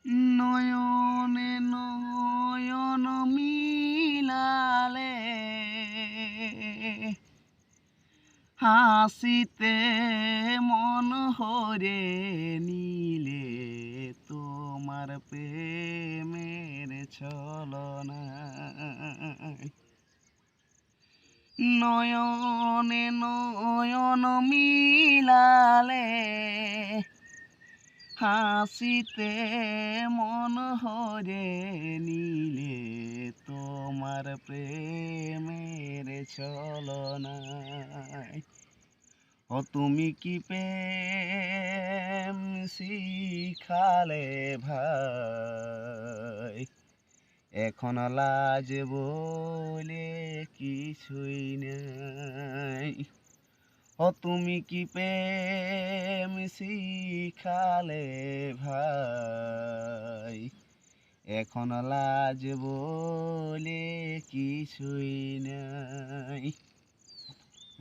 নয়নে নয়ন মিলালে হাসিতে মন হরে নীলে তোমার প্রেমের ছলনায়। নয়নে নয়ন মিলালে হাসিতে মন হরে নীলে তোমার প্রেমের ছলনায়। ও তুমি কি প্রেম শিখালে ভাই, এখন লাজ বলে কিছুই নাই। ও তুমি কি প্রেম শিখালে ভাই, এখন লাজ বলে কিছুই নাই।